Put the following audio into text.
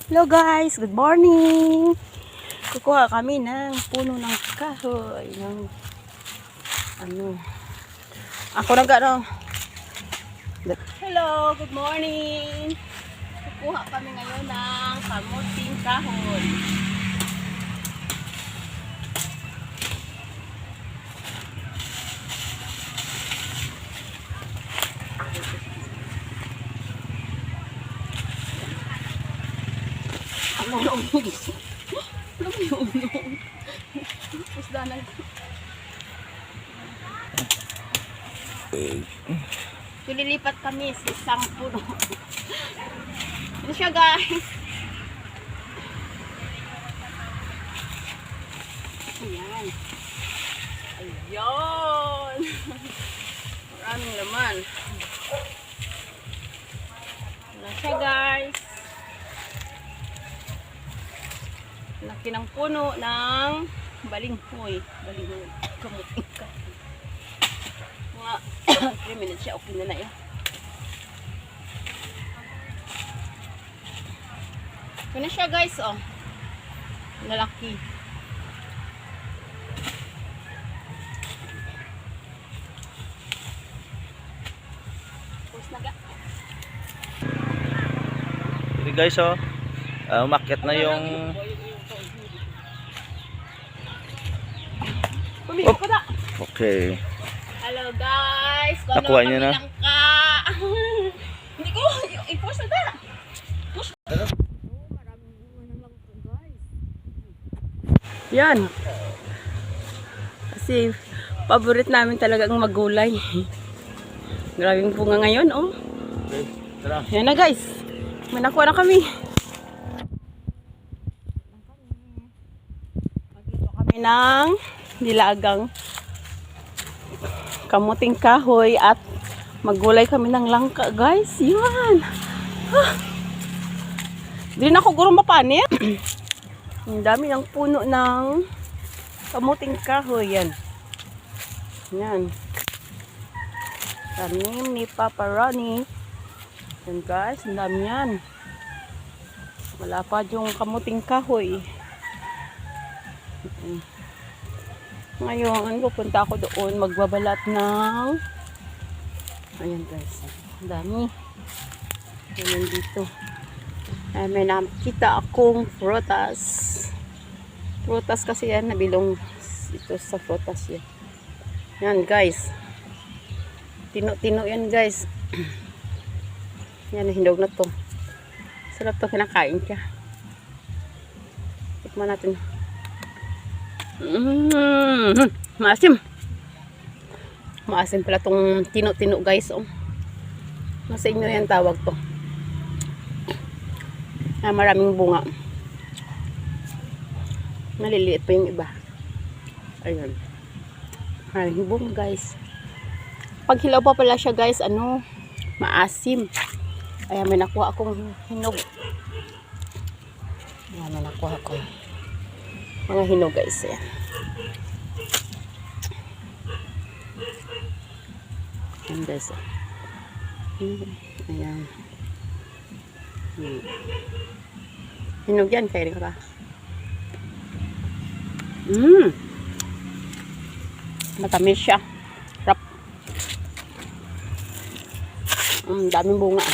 Hello guys, good morning. Kukuha kami ng puno ng kahoy ng ako Hello, good morning. Kukuha kami ngayon ng kamuting kahoy. So, lilipat kami sa isang puno. Ano siya guys? Ayan. Ayan. Maraming laman. Ano siya guys? Laki ng puno ng balinghoy. Balinghoy. Kamuting ka. Mga 3 minutes siya. Okay na yun. Ito na siya guys. Oh. Nalaki. Ini guys, oh. Umakyat na yung okay. Hello guys. Nakuha niyo na? Hindi ko i-push na. Push. Maraming bunga ng langka guys. Yan. Kasi paborito namin talaga ang magulay. Grabing bunga ngayon, oh. Okay, tara. Yan na guys. May nakuha na kami. Magluto kami ng nilagang kamuting kahoy at maggulay kami ng langka guys. Yan. Hindi na ako gurong mapanit. Ang dami ng puno ng kamuting kahoy. Yan. Yan. Tanim ni Papa Ronnie. Yan guys, ang dami yan. Malapad yung kamuting kahoy. Ngayon, pupunta ako doon magbabalat ng ayan guys, ang dami. Ayan dito. May nakita akong prutas. Prutas kasi yan, nabilong ito sa prutas yan. Yan guys. Tino-tino yan guys. Yan, hindog na to. Sarap to, kinakain ka. Tikman natin. Maasim. Maasim pala tong tino-tino guys. Oh. Nasa inyo yan tawag to. Maraming bunga. Maliliit pa yung iba. Ayun. Maraming bunga guys. Pag hilaw pa pala siya guys, maasim. Ayan, may nakuha akong hinog. Ayan, may nakuha akong mga hinog guys. Ayan. Ayan guys. Ayan. Hinog yan, kaya rin ka ba? Matamis siya. Rap. Daming bunga.